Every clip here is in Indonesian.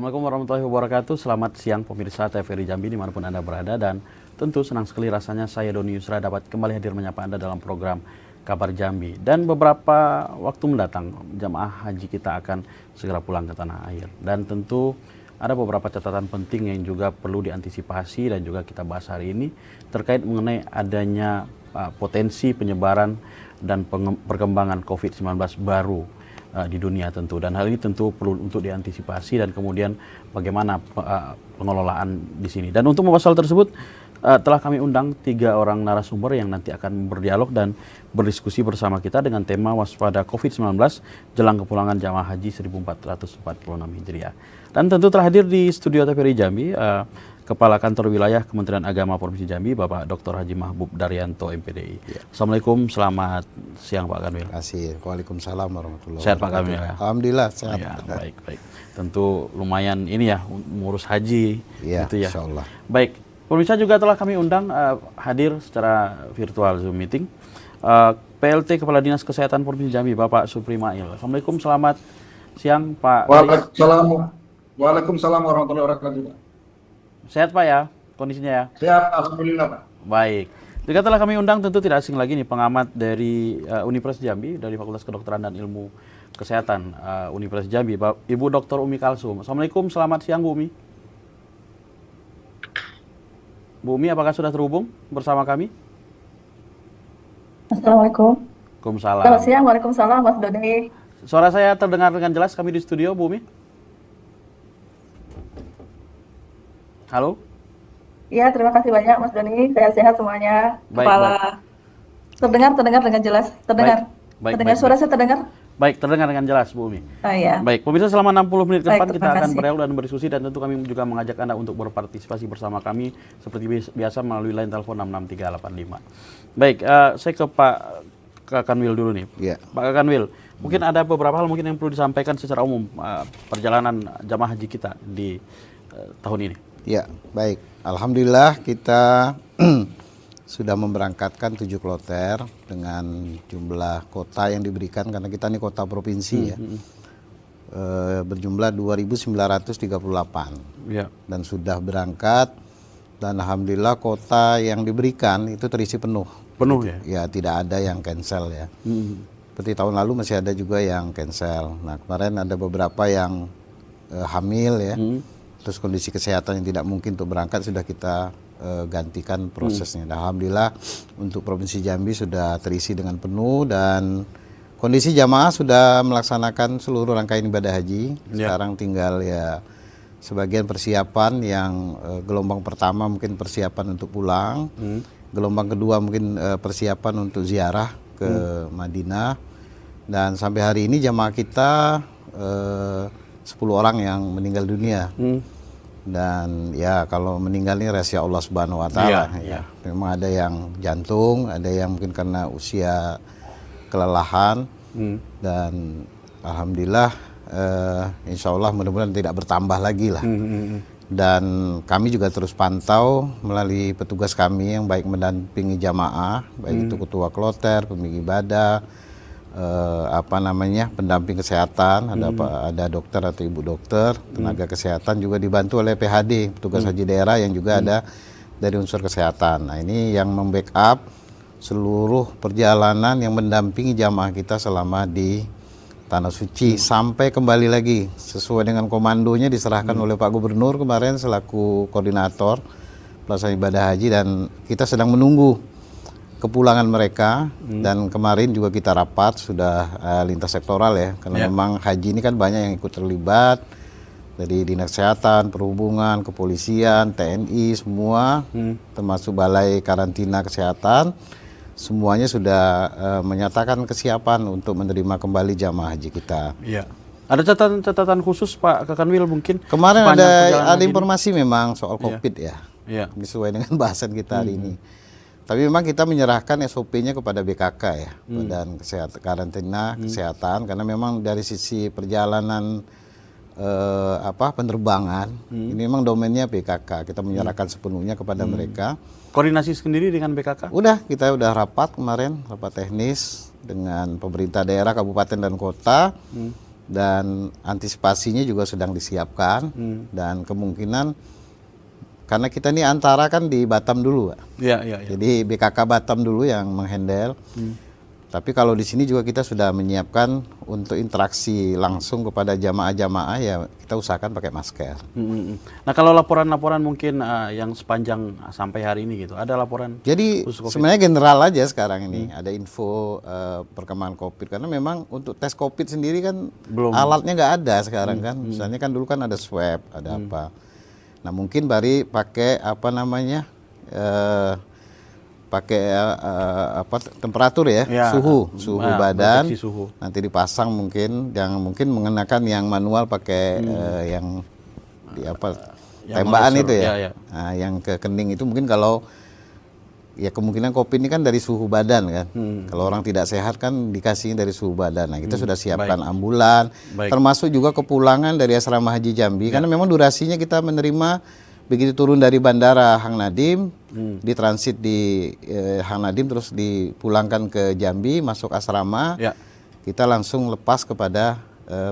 Assalamualaikum warahmatullahi wabarakatuh. Selamat siang pemirsa TVRI Jambi dimanapun Anda berada, dan tentu senang sekali rasanya saya Doni Yusra dapat kembali hadir menyapa Anda dalam program Kabar Jambi. Dan beberapa waktu mendatang jamaah haji kita akan segera pulang ke tanah air. Dan tentu ada beberapa catatan penting yang juga perlu diantisipasi dan juga kita bahas hari ini terkait mengenai adanya potensi penyebaran dan perkembangan COVID-19 baru di dunia tentu, dan hal ini tentu perlu untuk diantisipasi dan kemudian bagaimana pengelolaan di sini. Dan untuk membahas hal tersebut telah kami undang 3 orang narasumber yang nanti akan berdialog dan berdiskusi bersama kita dengan tema waspada COVID-19 jelang kepulangan jamaah haji 1446 Hijriah. Dan tentu terhadir di studio TVRI Jambi Kepala Kantor Wilayah Kementerian Agama Provinsi Jambi, Bapak Dr. Haji Mahbub Daryanto, MPDI. Ya. Assalamualaikum, selamat siang Pak Kanwil. Terima kasih. Waalaikumsalam warahmatullahi wabarakatuh. Sehat Pak Kanwil ya? Alhamdulillah sehat. Ya, baik. Tentu lumayan ini ya, ngurus haji ya, gitu ya. Insya Allah. Baik, pemirsa juga telah kami undang hadir secara virtual Zoom meeting PLT Kepala Dinas Kesehatan Provinsi Jambi, Bapak Supri Mail. Assalamualaikum, selamat siang Pak. Waalaikumsalam warahmatullahi wabarakatuh. Sehat Pak ya, kondisinya ya? Sehat, alhamdulillah Pak. Baik. Juga telah kami undang tentu tidak asing lagi nih pengamat dari Universitas Jambi dari Fakultas Kedokteran dan Ilmu Kesehatan Universitas Jambi, Ibu Dr. Umi Kalsum. Assalamualaikum, selamat siang Bu Umi. Bu Umi, apakah sudah terhubung bersama kami? Assalamualaikum. Waalaikumsalam. Selamat siang, waalaikumsalam Mas Doni. Suara saya terdengar dengan jelas kami di studio, Bu Umi? Halo? Iya, terima kasih banyak Mas Doni. Sehat-sehat semuanya. Baik. Terdengar dengan jelas. Terdengar. Baik. Suara saya terdengar? Baik, terdengar dengan jelas Bu Umi. Iya. Baik, pemirsa, selama 60 menit ke depan kita akan kasih. berdialog dan berdiskusi, dan tentu kami juga mengajak Anda untuk berpartisipasi bersama kami seperti biasa melalui line telepon 66385. Baik, saya ke Pak Kanwil dulu nih. Ya. Pak Kanwil, mungkin ada beberapa hal mungkin yang perlu disampaikan secara umum perjalanan jamaah haji kita di tahun ini. Ya, baik. Alhamdulillah kita sudah memberangkatkan 7 kloter dengan jumlah kota yang diberikan, karena kita ini kota provinsi ya. Berjumlah 2.938. Ya. Dan sudah berangkat, dan alhamdulillah kota yang diberikan itu terisi penuh. Penuh ya? Ya, tidak ada yang cancel ya. Seperti tahun lalu masih ada juga yang cancel. Nah, kemarin ada beberapa yang hamil ya. Terus kondisi kesehatan yang tidak mungkin untuk berangkat sudah kita gantikan prosesnya. Dan alhamdulillah untuk Provinsi Jambi sudah terisi dengan penuh, dan kondisi jamaah sudah melaksanakan seluruh rangkaian ibadah haji. Sekarang tinggal ya sebagian persiapan yang gelombang pertama mungkin persiapan untuk pulang, gelombang kedua mungkin persiapan untuk ziarah ke Madinah, dan sampai hari ini jamaah kita 10 orang yang meninggal dunia. Dan ya kalau meninggal ini rahasia Allah Subhanahu wa Ta'ala. Ya. Memang ada yang jantung, ada yang mungkin karena usia kelelahan, dan alhamdulillah insya Allah mudah-mudahan tidak bertambah lagi lah. Dan kami juga terus pantau melalui petugas kami yang baik mendampingi jamaah, baik itu ketua kloter, pembimbing ibadah, pendamping kesehatan, ada dokter atau ibu dokter, tenaga kesehatan, juga dibantu oleh PHD, petugas haji daerah yang juga ada dari unsur kesehatan. Nah, ini yang membackup seluruh perjalanan yang mendampingi jamaah kita selama di Tanah Suci sampai kembali lagi sesuai dengan komandonya diserahkan oleh Pak Gubernur kemarin selaku koordinator pelaksanaan ibadah haji, dan kita sedang menunggu kepulangan mereka. Dan kemarin juga kita rapat sudah lintas sektoral ya, karena memang haji ini kan banyak yang ikut terlibat dari Dinas Kesehatan, Perhubungan, Kepolisian, TNI, semua termasuk Balai Karantina Kesehatan, semuanya sudah menyatakan kesiapan untuk menerima kembali jamaah haji kita. Iya. Ada catatan khusus Pak Kanwil mungkin? Kemarin ada informasi memang soal COVID ya. Iya. Sesuai dengan bahasan kita hari ini. Tapi memang kita menyerahkan SOP-nya kepada BKK ya, Badan Kesehatan Karantina Kesehatan, karena memang dari sisi perjalanan penerbangan ini memang domainnya BKK. Kita menyerahkan sepenuhnya kepada mereka. Koordinasi sendiri dengan BKK? Kita udah rapat kemarin, rapat teknis dengan pemerintah daerah, kabupaten dan kota. dan antisipasinya juga sedang disiapkan dan kemungkinan karena kita ini antara kan di Batam dulu, Pak. Iya. Jadi BKK Batam dulu yang menghandle. Tapi kalau di sini juga kita sudah menyiapkan untuk interaksi langsung kepada jamaah-jamaah ya kita usahakan pakai masker. Nah kalau laporan-laporan mungkin yang sepanjang sampai hari ini gitu, ada laporan? Jadi sebenarnya general aja sekarang ini ada info perkembangan COVID karena memang untuk tes COVID sendiri kan belum, alatnya nggak ada sekarang kan. Misalnya kan dulu kan ada swab, ada apa. Nah mungkin baru pakai apa namanya pakai temperatur ya, suhu badan, suhu. Nanti dipasang mungkin yang mungkin mengenakan yang manual pakai yang di apa tembakan itu ya. Nah, yang ke kening itu mungkin kalau ya kemungkinan COVID ini kan dari suhu badan kan. Kalau orang tidak sehat kan dikasih dari suhu badan. Nah kita sudah siapkan ambulan, termasuk juga kepulangan dari asrama haji Jambi karena memang durasinya kita menerima begitu turun dari bandara Hang Nadim, ditransit di Hang Nadim terus dipulangkan ke Jambi, masuk asrama, kita langsung lepas kepada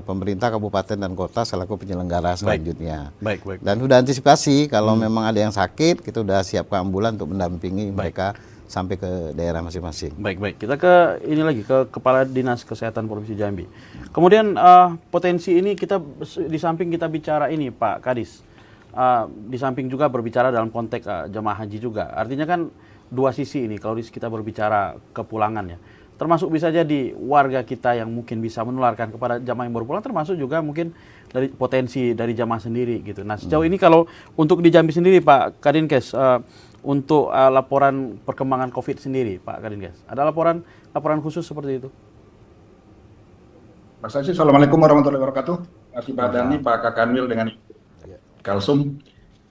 pemerintah kabupaten dan kota selaku penyelenggara selanjutnya. Dan sudah antisipasi kalau memang ada yang sakit, kita sudah siapkan ambulan untuk mendampingi mereka sampai ke daerah masing-masing. Baik. Kita ke ini lagi ke Kepala Dinas Kesehatan Provinsi Jambi. Kemudian potensi ini kita di samping kita bicara ini Pak Kadis. Di samping juga berbicara dalam konteks jemaah haji juga. Artinya kan dua sisi ini kalau kita berbicara kepulangan ya. Termasuk bisa jadi warga kita yang mungkin bisa menularkan kepada jemaah yang baru pulang, termasuk juga mungkin dari potensi dari jemaah sendiri gitu. Nah sejauh ini kalau untuk di Jambi sendiri Pak Kadinkes, untuk laporan perkembangan COVID sendiri Pak Kadinkes, ada laporan khusus seperti itu? Mas Aziz, Assalamualaikum warahmatullahi wabarakatuh. Masih Pak Dhani, Pak Kakanwil dengan Kalsum.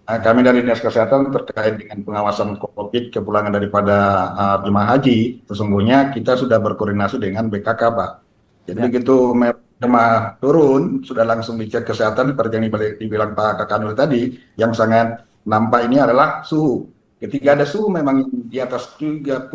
Kami dari Dinas Kesehatan terkait dengan pengawasan COVID kepulangan daripada jemaah haji, sesungguhnya kita sudah berkoordinasi dengan BKK, Pak. Jadi begitu jemaah turun, sudah langsung dicek kesehatan seperti yang dibilang Pak Kakanul tadi, yang sangat nampak ini adalah suhu. Ketika ada suhu memang di atas 37,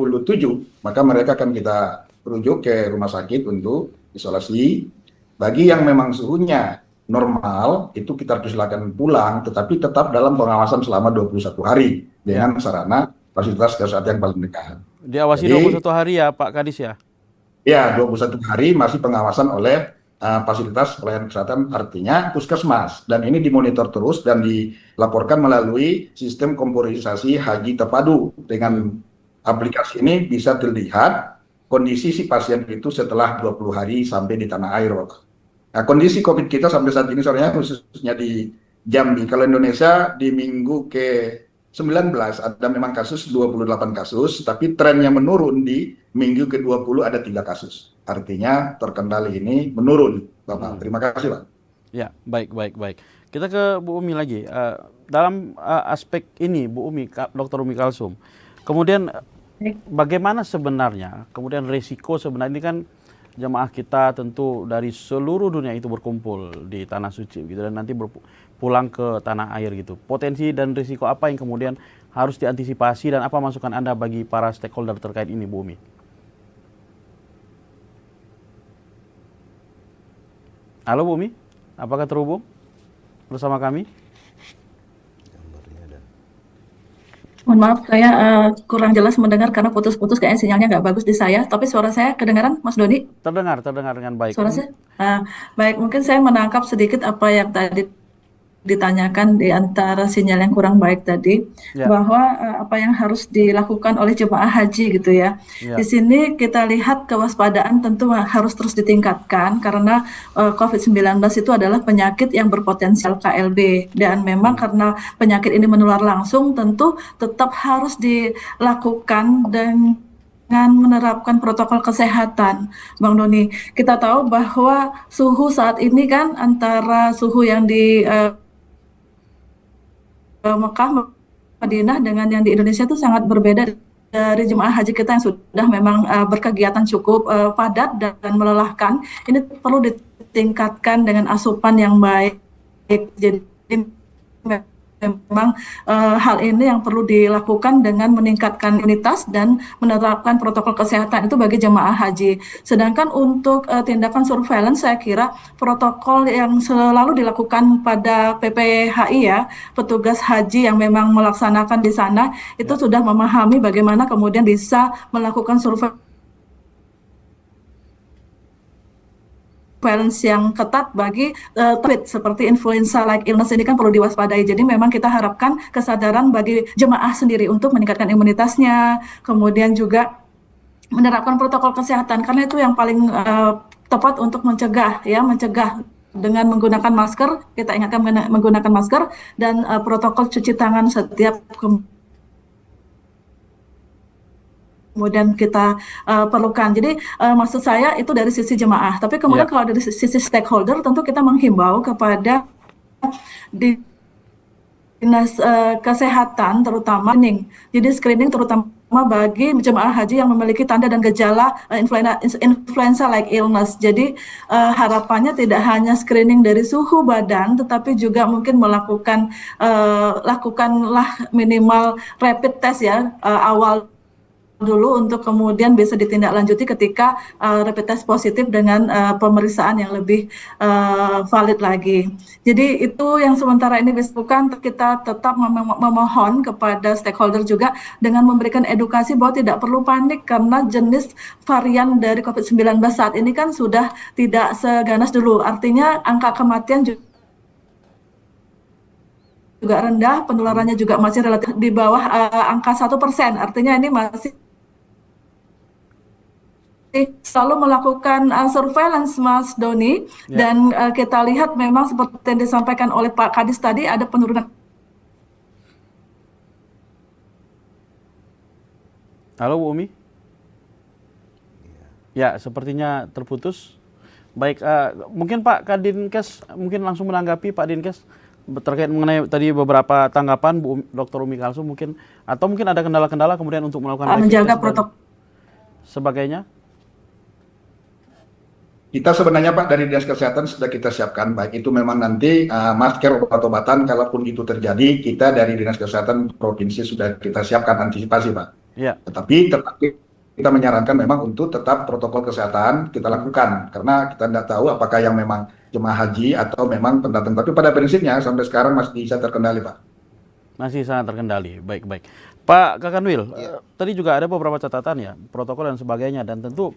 maka mereka akan kita rujuk ke rumah sakit untuk isolasi. Bagi yang memang suhunya normal, itu kita silakan pulang, tetapi tetap dalam pengawasan selama 21 hari dengan sarana fasilitas kesehatan yang paling dekat. Diawasi 21 hari ya Pak Kadis ya? Ya, 21 hari masih pengawasan oleh fasilitas pelayanan kesehatan, artinya puskesmas. Dan ini dimonitor terus dan dilaporkan melalui sistem komputerisasi haji terpadu. Dengan aplikasi ini bisa terlihat kondisi si pasien itu setelah 20 hari sampai di tanah air, Bapak. Nah, kondisi COVID kita sampai saat ini soalnya khususnya di Jambi, kalau Indonesia di minggu ke-19 ada memang kasus 28 kasus, tapi trennya menurun di minggu ke-20 ada 3 kasus. Artinya terkendali ini menurun, Bapak. Terima kasih, Pak. Ya, baik. Kita ke Bu Umi lagi. Dalam aspek ini, Bu Umi, Dr. Umi Kalsum, kemudian bagaimana sebenarnya, kemudian resiko sebenarnya ini kan jemaah kita tentu dari seluruh dunia itu berkumpul di Tanah Suci gitu dan nanti pulang ke tanah air gitu. Potensi dan risiko apa yang kemudian harus diantisipasi dan apa masukan Anda bagi para stakeholder terkait ini, Bu Umi? Halo Bu Umi, apakah terhubung bersama kami? Mohon maaf, saya kurang jelas mendengar karena putus-putus, kayaknya sinyalnya nggak bagus di saya. Tapi suara saya kedengaran, Mas Doni? Terdengar dengan baik. Suara saya? Baik, mungkin saya menangkap sedikit apa yang tadi ditanyakan di antara sinyal yang kurang baik tadi, bahwa apa yang harus dilakukan oleh jemaah haji gitu ya. Di sini kita lihat kewaspadaan tentu harus terus ditingkatkan karena COVID-19 itu adalah penyakit yang berpotensial KLB dan memang karena penyakit ini menular langsung tentu tetap harus dilakukan dengan menerapkan protokol kesehatan, Bang Doni. Kita tahu bahwa suhu saat ini kan antara suhu yang di Mekah, Madinah dengan yang di Indonesia itu sangat berbeda dari jemaah haji kita yang sudah memang berkegiatan cukup padat dan melelahkan. Ini perlu ditingkatkan dengan asupan yang baik. Jadi memang hal ini yang perlu dilakukan dengan meningkatkan imunitas dan menerapkan protokol kesehatan itu bagi jemaah haji. Sedangkan untuk tindakan surveillance, saya kira protokol yang selalu dilakukan pada PPHI ya, petugas haji yang memang melaksanakan di sana itu sudah memahami bagaimana kemudian bisa melakukan surveillance yang ketat bagi COVID seperti influenza-like illness ini kan perlu diwaspadai. Jadi memang kita harapkan kesadaran bagi jemaah sendiri untuk meningkatkan imunitasnya, kemudian juga menerapkan protokol kesehatan karena itu yang paling tepat untuk mencegah dengan menggunakan masker. Kita ingatkan menggunakan masker dan protokol cuci tangan setiap kemudian kita perlukan. Jadi maksud saya itu dari sisi jemaah. Tapi kemudian kalau dari sisi stakeholder tentu kita menghimbau kepada dinas kesehatan terutama Jadi screening terutama bagi jemaah haji yang memiliki tanda dan gejala influenza-like illness. Jadi harapannya tidak hanya screening dari suhu badan, tetapi juga mungkin lakukanlah minimal rapid test ya awal dulu untuk kemudian bisa ditindaklanjuti ketika rapid test positif dengan pemeriksaan yang lebih valid lagi. Jadi itu yang sementara ini dilakukan. Kita tetap memohon kepada stakeholder juga dengan memberikan edukasi bahwa tidak perlu panik karena jenis varian dari COVID-19 saat ini kan sudah tidak seganas dulu. Artinya angka kematian juga rendah, penularannya juga masih relatif di bawah angka 1%. Artinya ini masih selalu melakukan surveillance, Mas Doni, dan kita lihat memang seperti yang disampaikan oleh Pak Kadis tadi ada penurunan. Halo Bu Umi? Ya, sepertinya terputus. Baik, mungkin Pak Kadinkes mungkin langsung menanggapi Pak Dinkes terkait mengenai tadi beberapa tanggapan Dr. Umi Kalsum mungkin, atau mungkin ada kendala-kendala kemudian untuk melakukan menjaga protokol sebagainya. Kita sebenarnya Pak dari Dinas Kesehatan sudah kita siapkan, baik itu memang nanti masker, obat-obatan, kalaupun itu terjadi, kita dari Dinas Kesehatan Provinsi sudah kita siapkan antisipasi Pak. Ya. Tetapi kita menyarankan memang untuk tetap protokol kesehatan kita lakukan, karena kita tidak tahu apakah yang memang jemaah haji atau memang pendatang. Tapi pada prinsipnya sampai sekarang masih bisa terkendali Pak. Masih sangat terkendali, baik-baik. Pak Kakanwil, tadi juga ada beberapa catatan ya, protokol dan sebagainya, dan tentu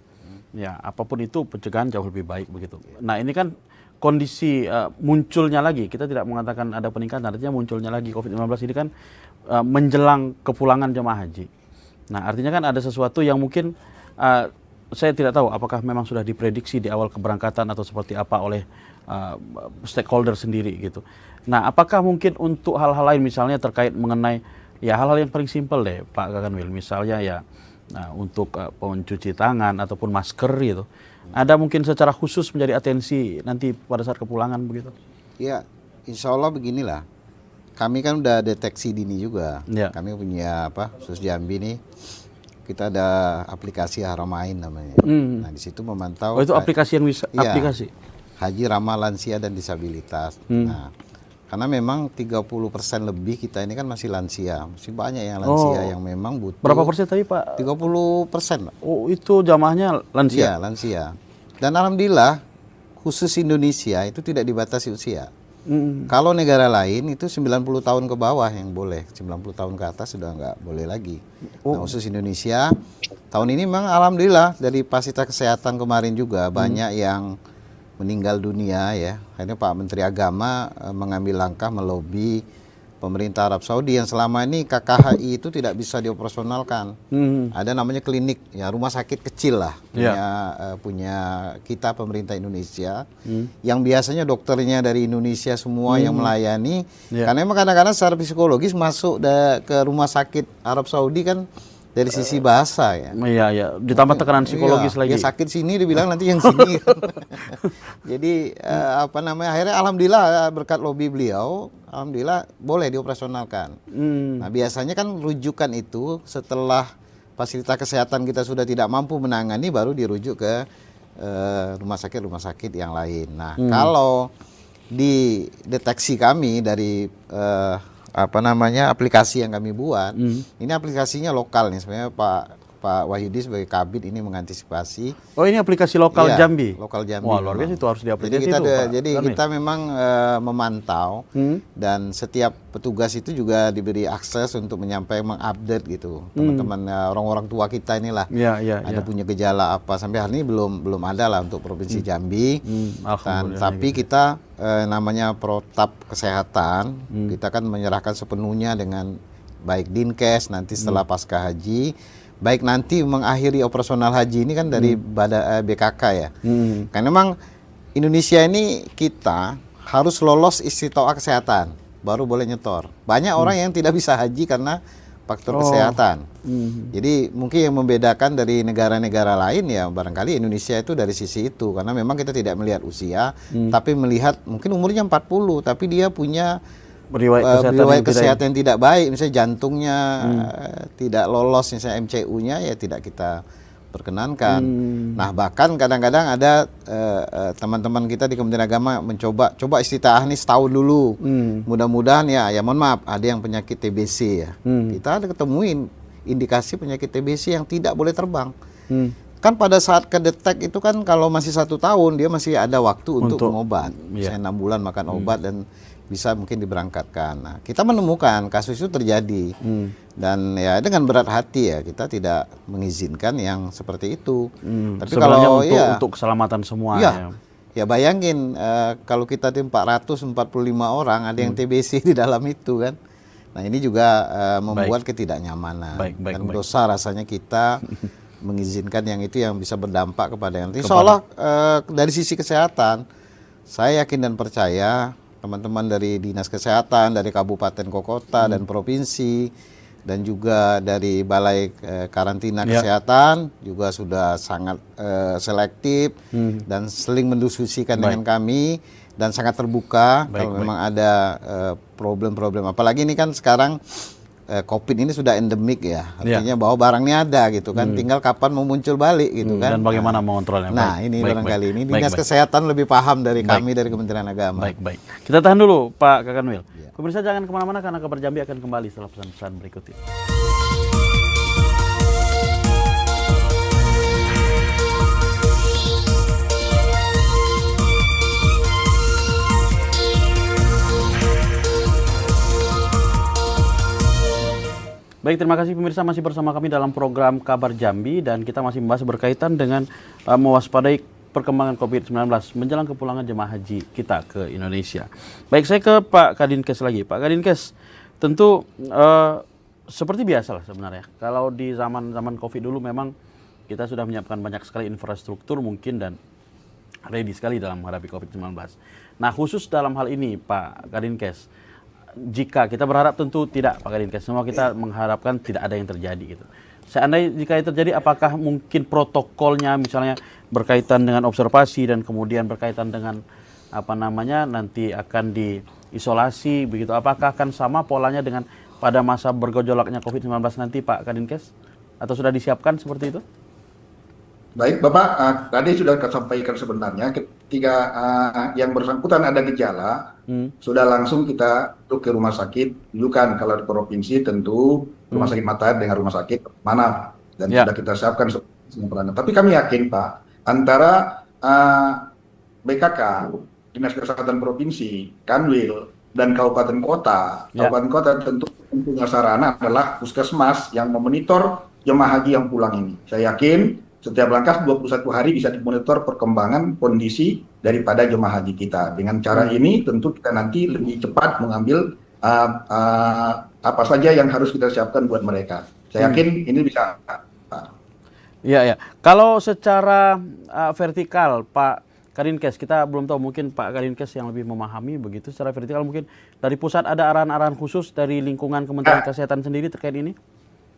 ya apapun itu pencegahan jauh lebih baik begitu. Nah ini kan kondisi munculnya lagi, kita tidak mengatakan ada peningkatan, artinya munculnya lagi COVID-19 ini kan menjelang kepulangan jemaah haji. Nah artinya kan ada sesuatu yang mungkin saya tidak tahu apakah memang sudah diprediksi di awal keberangkatan atau seperti apa oleh stakeholder sendiri gitu. Nah apakah mungkin untuk hal-hal lain misalnya terkait mengenai ya hal-hal yang paling simpel deh Pak Kakanwil, misalnya ya untuk pencuci tangan ataupun masker gitu. Ada mungkin secara khusus menjadi atensi nanti pada saat kepulangan begitu? Ya, insya Allah beginilah. Kami kan udah deteksi dini juga. Ya. Kami punya Sus Jambi nih. Kita ada aplikasi Haramain namanya. Nah di situ memantau. Oh itu aplikasi yang bisa? Iya, aplikasi? Haji ramah lansia dan disabilitas. Nah karena memang 30% lebih kita ini kan masih lansia, masih banyak yang lansia yang memang butuh. Berapa persen tadi Pak? 30%. Oh itu jamaahnya lansia? Iya lansia. Dan alhamdulillah khusus Indonesia itu tidak dibatasi usia. Kalau negara lain itu 90 tahun ke bawah yang boleh, 90 tahun ke atas sudah nggak boleh lagi. Nah, khusus Indonesia tahun ini memang alhamdulillah dari fasilitas kesehatan kemarin juga banyak yang meninggal dunia ya. Akhirnya Pak Menteri Agama mengambil langkah melobi pemerintah Arab Saudi yang selama ini KKHI itu tidak bisa dioperasionalkan. Ada namanya klinik ya, rumah sakit kecil lah punya kita pemerintah Indonesia yang biasanya dokternya dari Indonesia semua yang melayani. Karena memang kadang-kadang secara psikologis masuk ke rumah sakit Arab Saudi kan dari sisi bahasa ya. Iya. Ditambah tekanan psikologis lagi. Ya sakit sini dibilang nanti yang sini. Jadi akhirnya alhamdulillah berkat lobi beliau, alhamdulillah boleh dioperasionalkan. Nah biasanya kan rujukan itu setelah fasilitas kesehatan kita sudah tidak mampu menangani baru dirujuk ke rumah sakit yang lain. Nah kalau di deteksi kami dari aplikasi yang kami buat. Ini aplikasinya lokal nih sebenarnya Pak Wahyudi sebagai Kabid ini mengantisipasi. Oh, ini aplikasi lokal Jambi. Lokal Jambi. Wah, luar biasa, itu harus diaplikasi. Jadi kita memang memantau dan setiap petugas itu juga diberi akses untuk menyampaikan, mengupdate gitu. Teman-teman orang-orang tua kita inilah. Ada punya gejala apa, sampai hari ini belum ada lah untuk Provinsi Jambi. Tapi kita namanya protap kesehatan, kita kan menyerahkan sepenuhnya dengan baik Dinkes nanti setelah pasca haji, baik nanti mengakhiri operasional haji ini kan dari BKK ya. Karena memang Indonesia ini kita harus lolos istitoah kesehatan baru boleh nyetor. Banyak orang yang tidak bisa haji karena faktor kesehatan. Jadi mungkin yang membedakan dari negara-negara lain ya barangkali Indonesia itu dari sisi itu, karena memang kita tidak melihat usia, tapi melihat mungkin umurnya 40 tapi dia punya riwayat kesehatan yang tidak baik, misalnya jantungnya tidak lolos, misalnya MCU-nya ya tidak kita perkenankan. Nah bahkan kadang-kadang ada teman-teman kita di Kementerian Agama coba istitaah nih setahun dulu. Mudah-mudahan ya mohon maaf ada yang penyakit TBC ya. Kita ada ketemuin indikasi penyakit TBC yang tidak boleh terbang. Kan pada saat kedetek itu kan kalau masih 1 tahun dia masih ada waktu untuk mengobat. Misalnya 6 bulan makan obat dan bisa mungkin diberangkatkan. Nah, kita menemukan kasus itu terjadi dan ya dengan berat hati ya kita tidak mengizinkan yang seperti itu. Tapi kalau untuk keselamatan semua ya bayangin kalau kita 445 orang ada yang TBC di dalam itu kan. Nah ini juga membuat ketidaknyamanan dan dosa rasanya kita mengizinkan yang itu yang bisa berdampak kepada yang lain. Seolah dari sisi kesehatan saya yakin dan percaya teman-teman dari Dinas Kesehatan, dari Kabupaten Kota dan Provinsi, dan juga dari Balai Karantina Kesehatan juga sudah sangat selektif dan seling mendiskusikan dengan kami dan sangat terbuka kalau memang ada problem-problem. Apalagi ini kan sekarang COVID ini sudah endemik ya, artinya bahwa barangnya ada gitu kan, tinggal kapan mau muncul balik gitu kan. Dan bagaimana mengontrolnya. Nah ini barangkali ini Dinas Kesehatan lebih paham dari kami dari Kementerian Agama. Baik. Kita tahan dulu Pak Kakanwil. Pemirsa jangan kemana-mana karena Kabar Jambi akan kembali setelah pesan-pesan berikut ini. Baik, terima kasih pemirsa masih bersama kami dalam program Kabar Jambi dan kita masih membahas berkaitan dengan mewaspadai perkembangan COVID-19 menjelang kepulangan jemaah haji kita ke Indonesia. Baik, saya ke Pak Kadinkes lagi. Pak Kadinkes, tentu seperti biasa lah sebenarnya. Kalau di zaman COVID dulu memang kita sudah menyiapkan banyak sekali infrastruktur mungkin dan ready sekali dalam menghadapi COVID-19. Nah, khusus dalam hal ini Pak Kadinkes, jika kita berharap tentu tidak Pak Kadinkes, semua kita mengharapkan tidak ada yang terjadi gitu. Seandainya jika itu terjadi, apakah mungkin protokolnya misalnya berkaitan dengan observasi dan kemudian berkaitan dengan nanti akan diisolasi begitu, apakah akan sama polanya dengan pada masa bergejolaknya COVID-19 nanti Pak Kadinkes? Atau sudah disiapkan seperti itu? Baik Bapak, tadi sudah sampaikan sebenarnya ketika yang bersangkutan ada gejala, sudah langsung kita ke rumah sakit, rujukan kalau di provinsi tentu rumah sakit Matair dengan rumah sakit mana, dan sudah kita siapkan semua peranan. Tapi kami yakin Pak, antara BKK, Dinas Kesehatan Provinsi, Kanwil, dan Kabupaten Kota, Kabupaten Kota tentu punya sarana adalah puskesmas yang memonitor jemaah haji yang pulang ini. Saya yakin setiap langkah 21 hari bisa dimonitor perkembangan kondisi daripada jemaah haji kita. Dengan cara ini tentu kita nanti lebih cepat mengambil apa saja yang harus kita siapkan buat mereka. Saya yakin ini bisa. Iya. Kalau secara vertikal Pak Kadinkes, kita belum tahu, mungkin Pak Kadinkes yang lebih memahami begitu. Secara vertikal mungkin dari pusat ada arahan-arahan khusus dari lingkungan Kementerian Kesehatan sendiri terkait ini?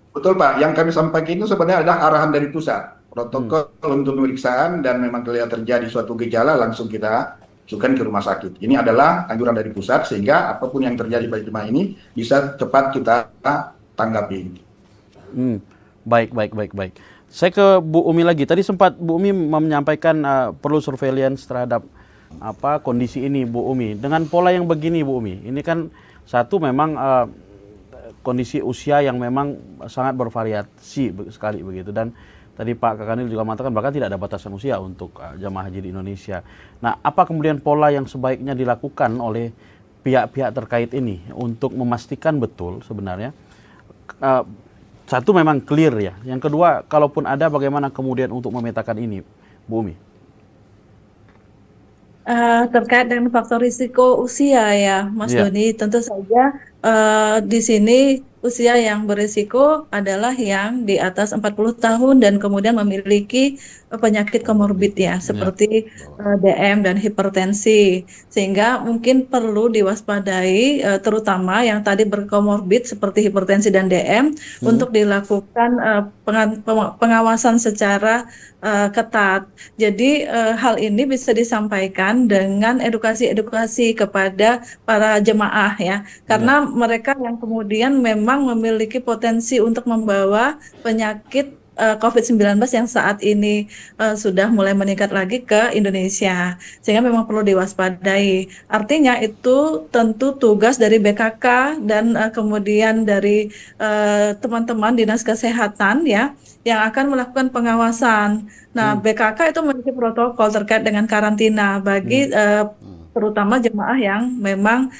Betul Pak, yang kami sampaikan itu sebenarnya adalah arahan dari pusat. Protokol untuk pemeriksaan dan memang kalau terjadi suatu gejala langsung kita masukkan ke rumah sakit. Ini adalah anjuran dari pusat sehingga apapun yang terjadi pada jemaah ini bisa cepat kita tanggapi. Baik. Saya ke Bu Umi lagi. Tadi sempat Bu Umi menyampaikan perlu surveillance terhadap kondisi ini Bu Umi. Dengan pola yang begini Bu Umi, ini kan Satu memang kondisi usia yang memang sangat bervariasi sekali begitu, dan tadi Pak Kakanwil juga mengatakan bahkan tidak ada batasan usia untuk jamaah haji di Indonesia. Nah, apa kemudian pola yang sebaiknya dilakukan oleh pihak-pihak terkait ini untuk memastikan betul sebenarnya satu memang clear ya. Yang kedua, kalaupun ada bagaimana kemudian untuk memetakan ini, Bu Umi? Terkait dengan faktor risiko usia ya, Mas Doni, tentu saja di sini usia yang berisiko adalah yang di atas 40 tahun dan kemudian memiliki penyakit komorbid ya, seperti DM dan hipertensi. Sehingga mungkin perlu diwaspadai terutama yang tadi berkomorbid seperti hipertensi dan DM untuk dilakukan pengawasan secara ketat. Jadi hal ini bisa disampaikan dengan edukasi-edukasi kepada para jemaah ya, karena mereka yang kemudian memang memiliki potensi untuk membawa penyakit COVID-19 yang saat ini sudah mulai meningkat lagi ke Indonesia, sehingga memang perlu diwaspadai. Artinya itu tentu tugas dari BKK dan kemudian dari teman-teman Dinas Kesehatan ya, yang akan melakukan pengawasan. Nah, BKK itu memiliki protokol terkait dengan karantina bagi terutama jemaah yang memang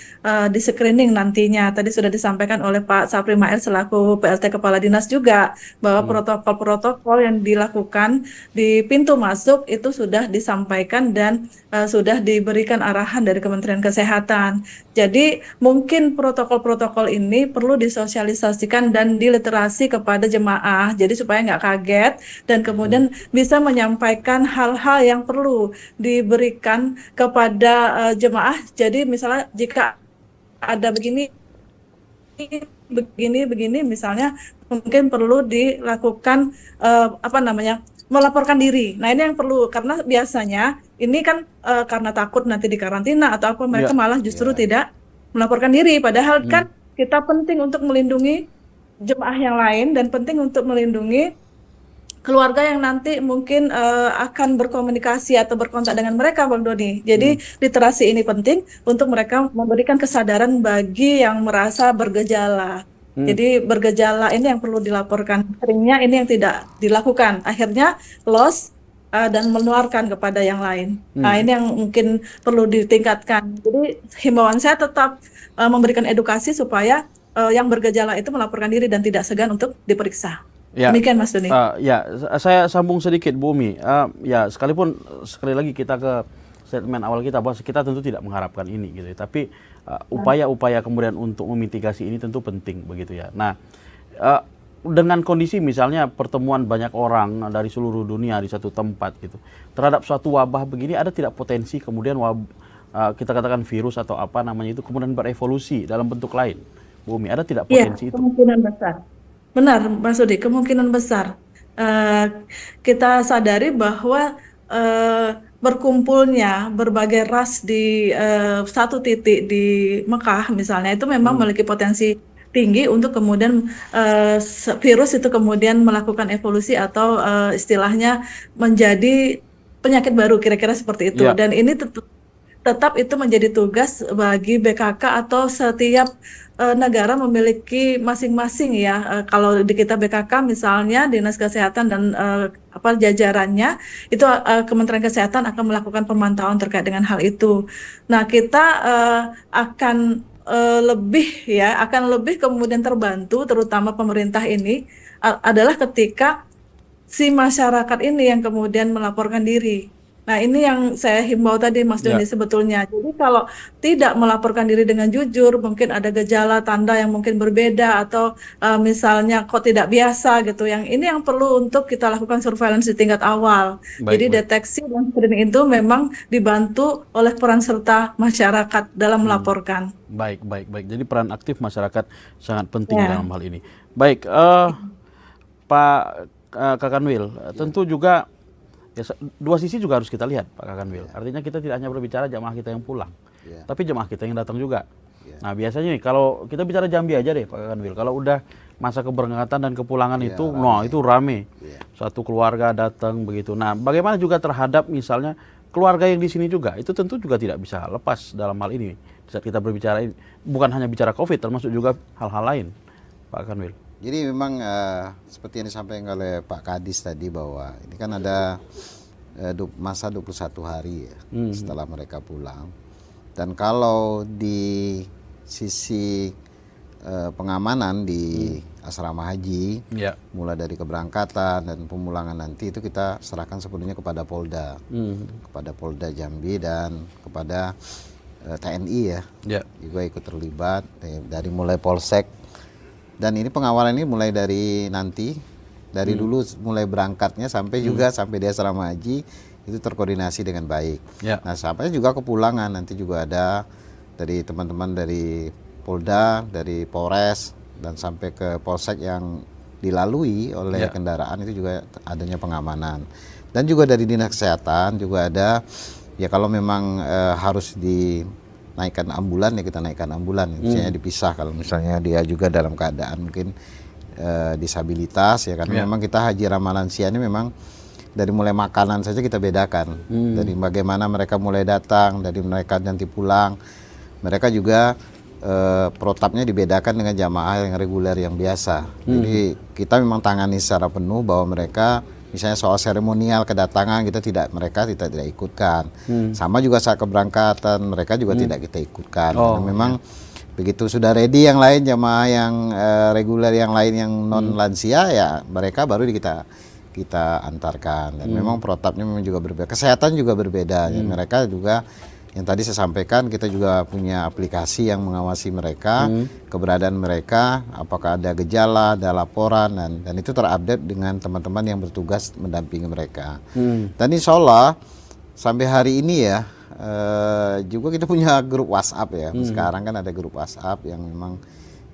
di screening nantinya. Tadi sudah disampaikan oleh Pak Sapri Mail selaku PLT Kepala Dinas juga bahwa protokol-protokol yang dilakukan di pintu masuk itu sudah disampaikan dan sudah diberikan arahan dari Kementerian Kesehatan. Jadi mungkin protokol-protokol ini perlu disosialisasikan dan diliterasi kepada jemaah. Jadi supaya nggak kaget dan kemudian bisa menyampaikan hal-hal yang perlu diberikan kepada jemaah. Jadi misalnya jika ada begini misalnya mungkin perlu dilakukan melaporkan diri. Nah, ini yang perlu, karena biasanya ini kan karena takut nanti dikarantina atau apa, mereka malah justru tidak melaporkan diri, padahal kan kita penting untuk melindungi jemaah yang lain dan penting untuk melindungi keluarga yang nanti mungkin akan berkomunikasi atau berkontak dengan mereka, Bang Doni. Jadi literasi ini penting untuk mereka memberikan kesadaran bagi yang merasa bergejala. Jadi bergejala ini yang perlu dilaporkan. Seringnya ini yang tidak dilakukan. Akhirnya loss dan menularkan kepada yang lain. Nah, ini yang mungkin perlu ditingkatkan. Jadi himbauan saya tetap memberikan edukasi supaya yang bergejala itu melaporkan diri dan tidak segan untuk diperiksa. Ya. Demikian Mas Doni. Ya, saya sambung sedikit Bu Umi. Ya, sekalipun sekali lagi kita ke statement awal kita bahwa kita tentu tidak mengharapkan ini gitu ya. Tapi upaya-upaya kemudian untuk memitigasi ini tentu penting begitu ya. Nah, dengan kondisi misalnya pertemuan banyak orang dari seluruh dunia di satu tempat gitu, terhadap suatu wabah begini, ada tidak potensi kemudian kita katakan virus atau apa namanya itu kemudian berevolusi dalam bentuk lain, Bu Umi? Ada tidak potensi itu? Kemungkinan besar. Benar, Mas Udi, kemungkinan besar. Kita sadari bahwa berkumpulnya berbagai ras di satu titik di Mekah misalnya itu memang memiliki potensi tinggi untuk kemudian virus itu kemudian melakukan evolusi atau istilahnya menjadi penyakit baru, kira-kira seperti itu. Dan ini tetap itu menjadi tugas bagi BKK atau setiap negara memiliki masing-masing ya. Kalau di kita BKK misalnya Dinas Kesehatan dan jajarannya itu Kementerian Kesehatan akan melakukan pemantauan terkait dengan hal itu. Nah, kita akan lebih kemudian terbantu, terutama pemerintah ini adalah ketika si masyarakat ini yang kemudian melaporkan diri. Nah, ini yang saya himbau tadi Mas Doni sebetulnya. Jadi kalau tidak melaporkan diri dengan jujur, mungkin ada gejala tanda yang mungkin berbeda atau misalnya kok tidak biasa gitu. Yang ini yang perlu untuk kita lakukan surveillance di tingkat awal. Jadi deteksi dan screening itu memang dibantu oleh peran serta masyarakat dalam melaporkan. Baik. Jadi peran aktif masyarakat sangat penting dalam hal ini. Baik, Pak Kakanwil, tentu juga ya, dua sisi juga harus kita lihat, Pak Kakanwil. Artinya kita tidak hanya berbicara jamaah kita yang pulang, tapi jamaah kita yang datang juga. Nah, biasanya nih kalau kita bicara Jambi aja deh, Pak Kakanwil. Kalau udah masa keberangkatan dan kepulangan itu, itu rame. Suatu keluarga datang begitu. Nah, bagaimana juga terhadap misalnya keluarga yang di sini juga itu tentu juga tidak bisa lepas dalam hal ini. Saat kita berbicara ini, bukan hanya bicara COVID, termasuk juga hal-hal lain, Pak Kanwil. Jadi memang seperti yang disampaikan oleh Pak Kadis tadi bahwa ini kan ada masa 21 hari ya setelah mereka pulang. Dan kalau di sisi pengamanan di asrama haji, mulai dari keberangkatan dan pemulangan nanti itu kita serahkan sepenuhnya kepada Polda, kepada Polda Jambi dan kepada TNI ya, juga ikut terlibat dari mulai Polsek. Dan ini pengawalan ini mulai dari nanti, dari dulu mulai berangkatnya sampai juga sampai di asrama haji itu terkoordinasi dengan baik. Nah sampai juga kepulangan nanti juga ada dari teman-teman dari Polda, dari Polres dan sampai ke Polsek yang dilalui oleh kendaraan itu juga adanya pengamanan. Dan juga dari Dinas Kesehatan juga ada, ya kalau memang harus dinaikkan ambulan ya kita naikkan ambulan, misalnya dipisah kalau misalnya dia juga dalam keadaan mungkin disabilitas ya kan. Memang kita haji ramah lansia ini memang dari mulai makanan saja kita bedakan, dari bagaimana mereka mulai datang, dari mereka nanti pulang, mereka juga protapnya dibedakan dengan jamaah yang reguler yang biasa. Jadi kita memang tangani secara penuh bahwa mereka misalnya soal seremonial kedatangan mereka tidak ikutkan. Sama juga saat keberangkatan mereka juga tidak kita ikutkan. Karena memang begitu sudah ready yang lain jamaah yang reguler yang lain yang non lansia ya mereka baru kita antarkan. Dan memang protapnya memang juga berbeda. Kesehatan juga berbeda. Ya, mereka juga yang tadi saya sampaikan kita juga punya aplikasi yang mengawasi mereka, keberadaan mereka, apakah ada gejala, ada laporan, dan itu terupdate dengan teman-teman yang bertugas mendampingi mereka. Dan insya Allah sampai hari ini ya juga kita punya grup WhatsApp ya. Sekarang kan ada grup WhatsApp yang memang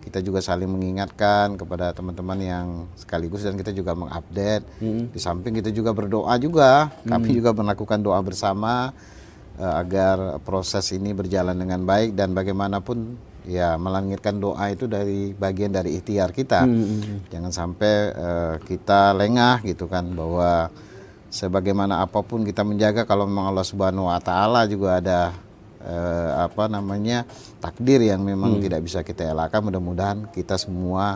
kita juga saling mengingatkan kepada teman-teman yang sekaligus dan kita juga mengupdate. Di samping kita juga berdoa juga, kami juga melakukan doa bersama agar proses ini berjalan dengan baik dan bagaimanapun ya melangirkan doa itu dari bagian dari ikhtiar kita. Jangan sampai kita lengah gitu kan, bahwa sebagaimana apapun kita menjaga kalau memang Allah Subhanahu wa taala juga ada takdir yang memang tidak bisa kita elakkan. Mudah-mudahan kita semua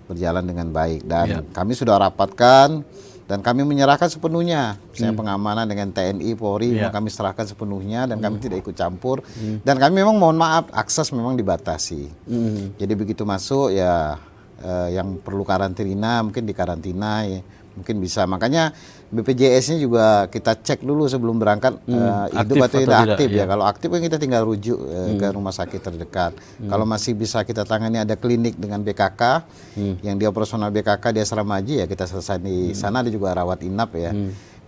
berjalan dengan baik dan kami sudah rapatkan dan kami menyerahkan sepenuhnya, misalnya pengamanan dengan TNI, Polri, kami serahkan sepenuhnya dan kami tidak ikut campur. Dan kami memang mohon maaf, akses memang dibatasi. Jadi begitu masuk ya yang perlu karantina mungkin dikarantina ya, mungkin bisa. Makanya BPJS-nya juga kita cek dulu sebelum berangkat hidup atau tidak aktif ya. Kalau aktif kan kita tinggal rujuk ke rumah sakit terdekat. Kalau masih bisa kita tangani ada klinik dengan BKK yang di operasional BKK di asrama haji ya kita selesai di sana. Ada juga rawat inap ya.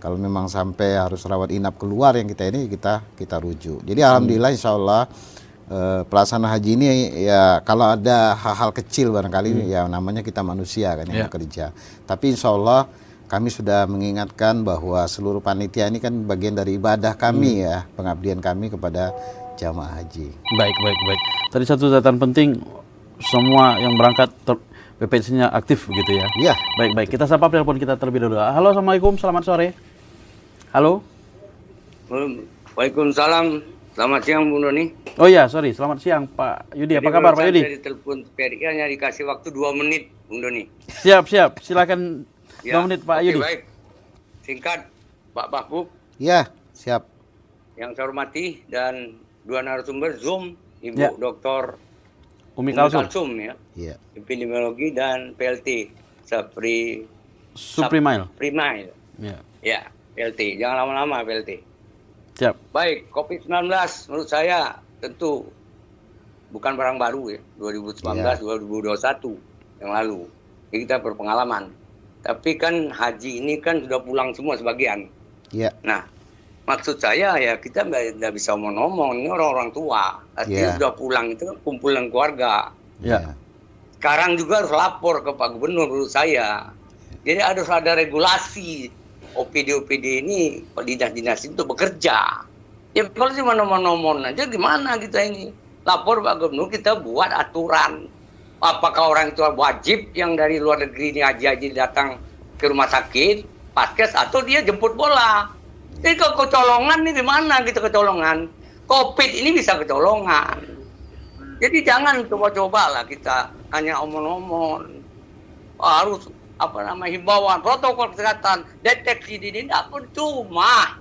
Kalau memang sampai harus rawat inap keluar yang kita rujuk. Jadi alhamdulillah insya Allah pelaksanaan haji ini ya kalau ada hal-hal kecil barangkali ya namanya kita manusia kan yang bekerja. Tapi insya Allah kami sudah mengingatkan bahwa seluruh panitia ini kan bagian dari ibadah kami ya, pengabdian kami kepada jamaah haji. Baik. Tadi satu catatan penting, semua yang berangkat BPJS-nya aktif begitu ya? Iya. Baik. Kita sapa telepon kita terlebih dahulu. Halo, assalamualaikum, selamat sore. Halo. Waalaikumsalam, selamat siang Bung Doni. Oh iya, sorry, selamat siang Pak Yudi. Apa kabar Pak Yudi? Dari telepon PRI hanya dikasih waktu 2 menit Bung Doni. Siap, silakan. 2 menit Pak Yudi. Baik. Singkat, Pak Bahbub. Ya, siap. Yang saya hormati dan 2 narasumber Zoom, Ibu Dr. Umi Kalsum ya. Epidemiologi dan PLT Suprimail. Ya, PLT. Jangan lama-lama PLT. Siap. Baik, COVID-19 menurut saya tentu bukan barang baru ya. 2019, 2021 yang lalu. Jadi kita berpengalaman. Tapi kan haji ini kan sudah pulang semua sebagian. Nah, maksud saya ya kita nggak bisa ngomong, ini orang-orang tua. Artinya sudah pulang itu kan kumpulan keluarga. Sekarang juga harus lapor ke Pak Gubernur menurut saya. Jadi harus ada regulasi OPD ini, dinas-dinas itu bekerja. Ya kalau cuma nomor-nomor aja gimana kita ini? Lapor Pak Gubernur, kita buat aturan. Apakah orang itu wajib yang dari luar negeri ini haji datang ke rumah sakit, paskes, atau dia jemput bola? Jadi kalau kecolongan ini di mana gitu kecolongan? COVID ini bisa kecolongan. Jadi jangan coba-coba lah kita hanya omong-omong. Harus himbauan, protokol kesehatan, deteksi dini, tidak percuma.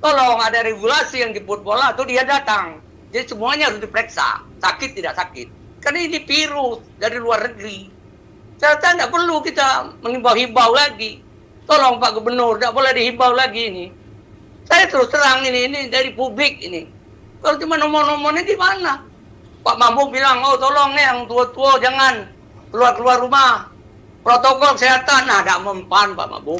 Tolong ada regulasi yang jemput bola tuh dia datang. Jadi semuanya harus diperiksa, sakit tidak sakit. Karena ini virus dari luar negeri. Saya tidak perlu kita menghimbau-himbau lagi. Tolong Pak Gubernur, tidak boleh dihimbau lagi ini. Saya terus terang ini dari publik ini. Kalau cuma nomor-nomornya di mana? Pak Mampu bilang, oh tolong nih yang tua-tua jangan keluar-keluar rumah. Protokol kesehatan, nah tidak mempan Pak Mampu.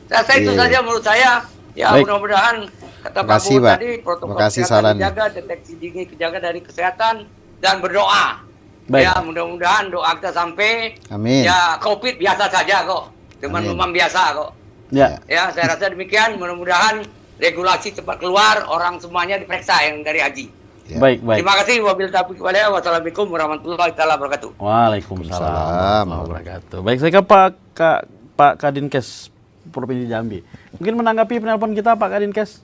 Saya itu saja menurut saya. Ya mudah-mudahan kata Pak Mampu tadi protokol kesehatan dijaga, deteksi dini dijaga dari kesehatan dan berdoa. Ya mudah-mudahan doa kita sampai. Amin. Ya COVID biasa saja kok. Demam biasa kok. Ya, saya rasa demikian. Mudah-mudahan regulasi cepat keluar, orang semuanya diperiksa yang dari haji. Ya. Baik. Terima kasih. Wassalamualaikum warahmatullahi wabarakatuh. Waalaikumsalam warahmatullahi wabarakatuh. Baik, saya ke Pak Kadinkes Provinsi Jambi. Mungkin menanggapi penelpon kita Pak Kadinkes.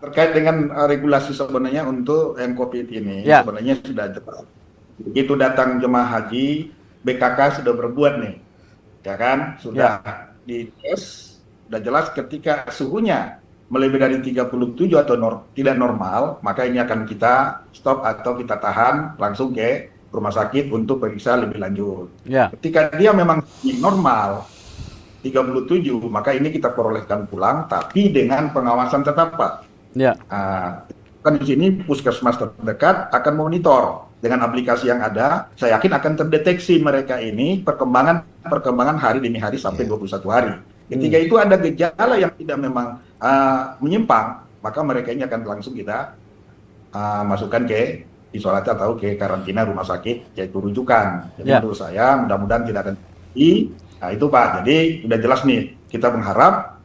Terkait dengan regulasi sebenarnya untuk yang COVID ini sebenarnya sudah jelas. Begitu datang jemaah haji, BKK sudah berbuat nih, ya kan? Sudah dites, sudah jelas ketika suhunya melebihi dari 37 atau tidak normal, maka ini akan kita stop atau kita tahan langsung ke rumah sakit untuk periksa lebih lanjut. Ketika dia memang normal 37, maka ini kita perolehkan pulang, tapi dengan pengawasan tetap Pak. Kan di sini puskesmas terdekat akan monitor dengan aplikasi yang ada. Saya yakin akan terdeteksi mereka ini perkembangan hari demi hari sampai 21 hari. Ketika itu ada gejala yang tidak memang menyimpang, maka mereka ini akan langsung kita masukkan ke isolasi atau ke karantina rumah sakit, yaitu rujukan. Jadi menurut saya mudah-mudahan tidak akan terjadi. Nah itu Pak, jadi sudah jelas nih, kita berharap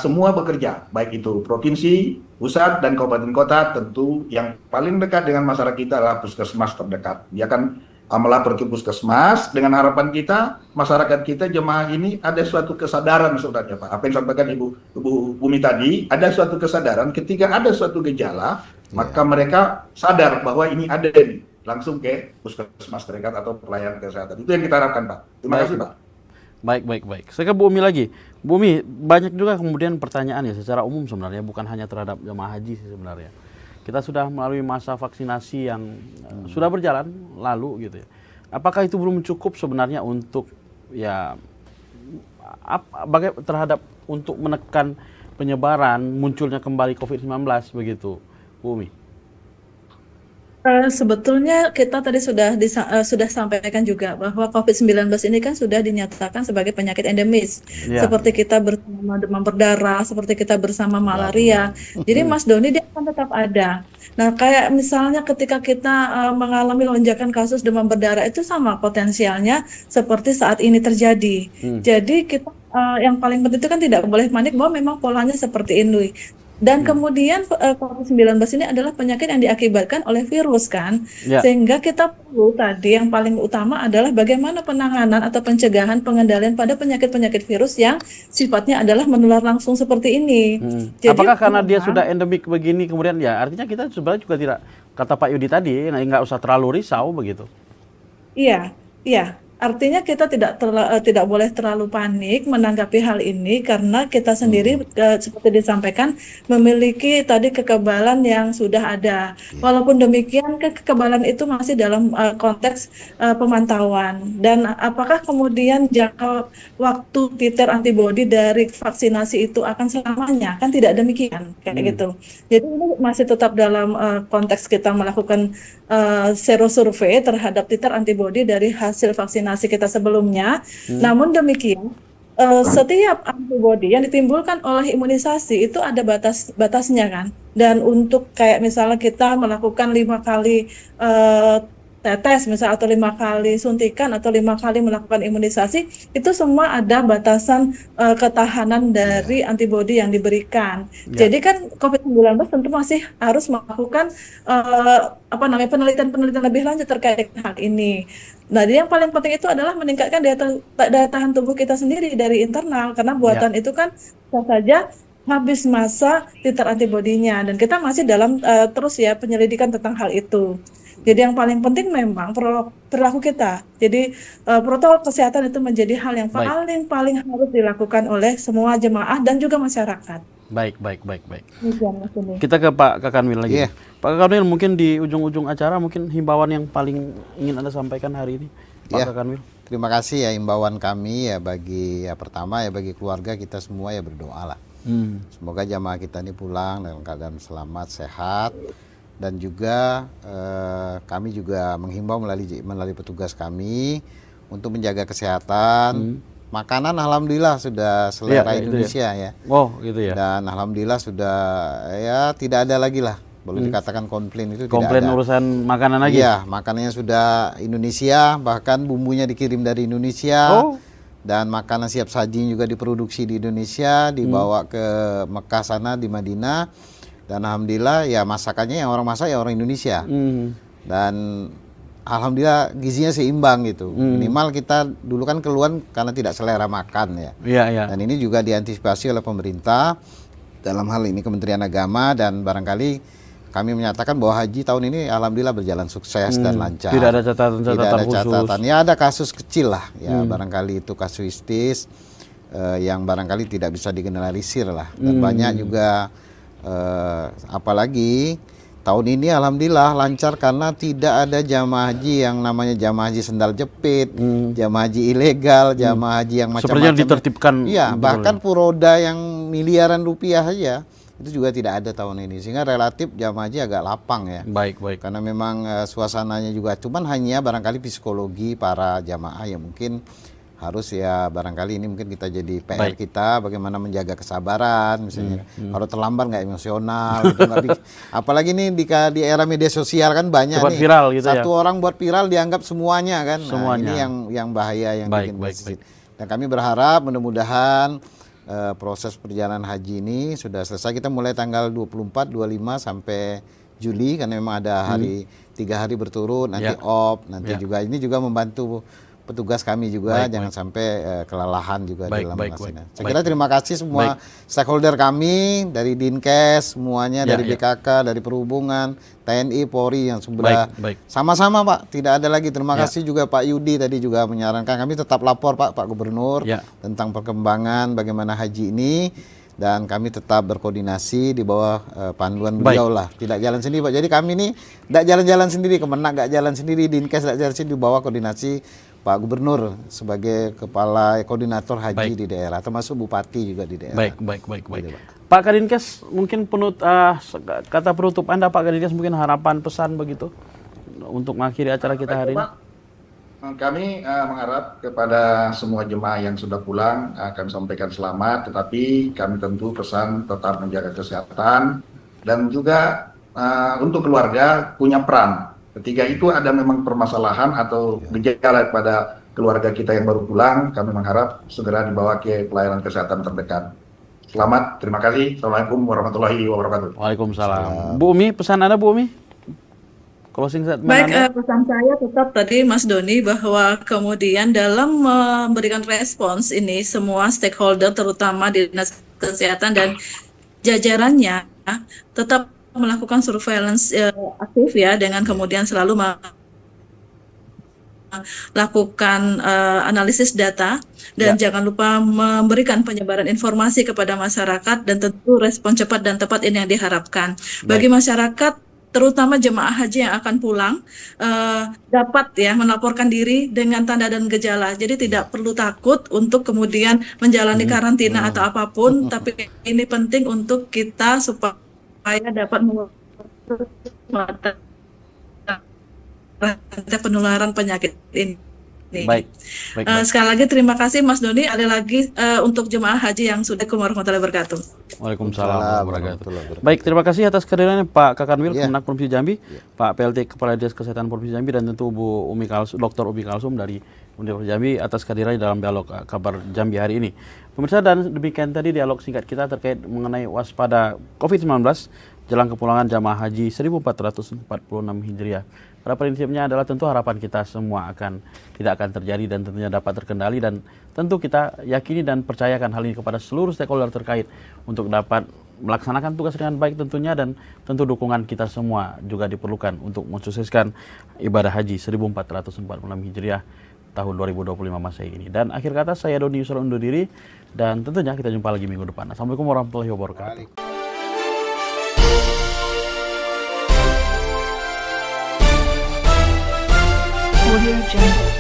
semua bekerja, baik itu provinsi, pusat, dan kabupaten kota, tentu yang paling dekat dengan masyarakat kita adalah puskesmas terdekat. Dia akan melapor ke puskesmas dengan harapan kita, masyarakat kita, jemaah ini ada suatu kesadaran sebenarnya Pak. Apa yang disampaikan Ibu Bumi tadi, ada suatu kesadaran ketika ada suatu gejala, maka mereka sadar bahwa ini ada nih, langsung ke puskesmas terdekat atau pelayanan kesehatan. Itu yang kita harapkan Pak. Terima kasih Pak. Baik. Saya ke Bu Umi lagi. Bu Umi, banyak juga kemudian pertanyaan ya secara umum sebenarnya, bukan hanya terhadap jemaah haji sih sebenarnya. Kita sudah melalui masa vaksinasi yang sudah berjalan lalu gitu ya. Apakah itu belum cukup sebenarnya untuk terhadap untuk menekan penyebaran munculnya kembali COVID-19 begitu, Bu Umi? Sebetulnya kita tadi sudah sampaikan juga bahwa COVID-19 ini kan sudah dinyatakan sebagai penyakit endemis. Seperti kita bersama demam berdarah, seperti kita bersama malaria. Jadi Mas Doni dia akan tetap ada. Nah, kayak misalnya ketika kita mengalami lonjakan kasus demam berdarah itu sama potensialnya seperti saat ini terjadi. Jadi kita yang paling penting itu kan tidak boleh panik bahwa memang polanya seperti ini. Dan kemudian COVID-19 ini adalah penyakit yang diakibatkan oleh virus kan, sehingga kita perlu tadi yang paling utama adalah bagaimana penanganan atau pencegahan pengendalian pada penyakit-penyakit virus yang sifatnya adalah menular langsung seperti ini. Jadi, apakah karena dia sudah endemik begini kemudian ya artinya kita sebenarnya juga tidak, kata Pak Yudi tadi, nggak usah terlalu risau begitu? Iya. Artinya kita tidak boleh terlalu panik menanggapi hal ini karena kita sendiri seperti disampaikan memiliki tadi kekebalan yang sudah ada. Walaupun demikian kekebalan itu masih dalam konteks pemantauan. Dan apakah kemudian jangka waktu titer antibodi dari vaksinasi itu akan selamanya? Kan tidak demikian kayak gitu. Jadi ini masih tetap dalam konteks kita melakukan serosurvei terhadap titer antibodi dari hasil vaksinasi kita sebelumnya. Namun demikian setiap antibodi yang ditimbulkan oleh imunisasi itu ada batasnya kan. Dan untuk kayak misalnya kita melakukan 5 kali tetes misal atau 5 kali suntikan atau 5 kali melakukan imunisasi, itu semua ada batasan ketahanan dari antibodi yang diberikan. Jadi kan COVID-19 tentu masih harus melakukan penelitian lebih lanjut terkait dengan hal ini. Nah, yang paling penting itu adalah meningkatkan daya tahan tubuh kita sendiri dari internal, karena buatan itu kan bisa saja habis masa titer antibodinya, dan kita masih dalam terus ya penyelidikan tentang hal itu. Jadi yang paling penting memang perilaku kita. Jadi protokol kesehatan itu menjadi hal yang paling harus dilakukan oleh semua jemaah dan juga masyarakat. Baik. Kita ke Pak Kakanwil lagi. Pak Kakanwil, mungkin di ujung-ujung acara mungkin himbauan yang paling ingin Anda sampaikan hari ini, Pak Kakanwil. Terima kasih ya, himbauan kami ya pertama ya bagi keluarga kita semua ya berdoa lah. Semoga jamaah kita ini pulang dalam keadaan selamat, sehat. Dan juga kami juga menghimbau melalui petugas kami untuk menjaga kesehatan. Makanan alhamdulillah sudah selera Indonesia ya. Oh gitu ya. Dan alhamdulillah sudah ya tidak ada lagi lah. Boleh dikatakan komplain itu komplain tidak ada. Urusan makanan lagi? Iya, makanannya sudah Indonesia, bahkan bumbunya dikirim dari Indonesia. Dan makanan siap saji juga diproduksi di Indonesia, dibawa ke Mekah sana, di Madinah. Dan alhamdulillah ya masakannya yang orang masak ya orang Indonesia. Dan alhamdulillah gizinya seimbang gitu. Minimal kita dulu kan keluhan karena tidak selera makan ya. Dan ini juga diantisipasi oleh pemerintah dalam hal ini Kementerian Agama, dan barangkali kami menyatakan bahwa haji tahun ini alhamdulillah berjalan sukses dan lancar. Tidak ada catatan khusus. Ya ada kasus kecil lah ya, barangkali itu kasuistis yang barangkali tidak bisa digeneralisir lah. Dan banyak juga apalagi tahun ini alhamdulillah lancar karena tidak ada jamaah haji yang namanya jamaah haji sendal jepit, jamaah haji ilegal, jamaah haji yang macam-macam. Sepertinya ditertibkan. Iya, bahkan puroda yang miliaran rupiah saja itu juga tidak ada tahun ini, sehingga relatif jamaah haji agak lapang ya. Baik. Karena memang suasananya juga, cuman hanya barangkali psikologi para jamaah yang mungkin harus ya barangkali ini mungkin kita jadi PR kita bagaimana menjaga kesabaran misalnya. Kalau terlambat nggak emosional gitu, apalagi nih di era media sosial kan banyak nih viral gitu satu orang buat viral dianggap semuanya kan. Nah, ini yang bahaya yang bikin baik. Dan kami berharap mudah-mudahan proses perjalanan haji ini sudah selesai. Kita mulai tanggal 24, 25 sampai Juli karena memang ada 3 hari berturut, nanti off, nanti juga ini juga membantu petugas kami juga jangan sampai kelelahan juga dalam melaksanakan. Saya kira terima kasih semua stakeholder kami dari Dinkes semuanya, dari BKK, dari Perhubungan, TNI, Polri yang sudah sama-sama Pak, tidak ada lagi. Terima kasih juga Pak Yudi tadi juga menyarankan kami tetap lapor Pak Gubernur tentang perkembangan bagaimana haji ini. Dan kami tetap berkoordinasi di bawah panduan beliau lah. Tidak jalan sendiri Pak. Jadi kami ini tidak jalan-jalan sendiri, Kemenak nggak jalan sendiri, Dinkes tidak jalan sendiri, di bawah koordinasi Pak Gubernur sebagai kepala koordinator haji di daerah, termasuk Bupati juga di daerah. Baik. Pak Kadinkes, mungkin kata penutup Anda Pak Kadinkes, mungkin harapan pesan begitu untuk mengakhiri acara kita hari ini. Kami mengharap kepada semua jemaah yang sudah pulang akan sampaikan selamat, tetapi kami tentu pesan tetap menjaga kesehatan dan juga untuk keluarga punya peran. Ketika itu ada memang permasalahan atau gejala pada keluarga kita yang baru pulang, kami mengharap segera dibawa ke pelayanan kesehatan terdekat. Selamat, terima kasih. Assalamualaikum warahmatullahi wabarakatuh. Waalaikumsalam. Bu Umi, pesan Anda Bu Umi? Closing statement Anda? Pesan saya tetap tadi Mas Doni, bahwa kemudian dalam memberikan respons ini semua stakeholder terutama Dinas Kesehatan dan jajarannya tetap melakukan surveillance aktif ya, dengan kemudian selalu melakukan analisis data dan jangan lupa memberikan penyebaran informasi kepada masyarakat, dan tentu respon cepat dan tepat ini yang diharapkan. Bagi masyarakat terutama jemaah haji yang akan pulang dapat ya melaporkan diri dengan tanda dan gejala. Jadi tidak perlu takut untuk kemudian menjalani karantina atau apapun, tapi ini penting untuk kita supaya dapat penularan penyakit ini. Baik. Sekali lagi terima kasih Mas Doni. Ada lagi untuk jemaah haji yang sudah warahmatullahi wabarakatuh. Waalaikumsalam warahmatullahi wabarakatuh. Baik, terima kasih atas kehadirannya Pak Kakanwil, Kemenak Provinsi Jambi, Pak PLT Kepala Dinas Kesehatan Provinsi Jambi, dan tentu Bu Dr. Umi Kalsum dari Universitas Jambi atas kehadirannya dalam dialog Kabar Jambi hari ini. Pemirsa, dan demikian tadi dialog singkat kita terkait mengenai waspada COVID-19 jelang kepulangan jamaah haji 1446 Hijriah. Pada prinsipnya adalah tentu harapan kita semua tidak akan terjadi dan tentunya dapat terkendali, dan tentu kita yakini dan percayakan hal ini kepada seluruh stakeholder terkait untuk dapat melaksanakan tugas dengan baik tentunya, dan tentu dukungan kita semua juga diperlukan untuk mensukseskan ibadah haji 1446 Hijriah tahun 2025 Masehi ini. Dan akhir kata saya Doni Yusra undur diri, dan tentunya kita jumpa lagi minggu depan. Assalamualaikum warahmatullahi wabarakatuh. Audio Jungle.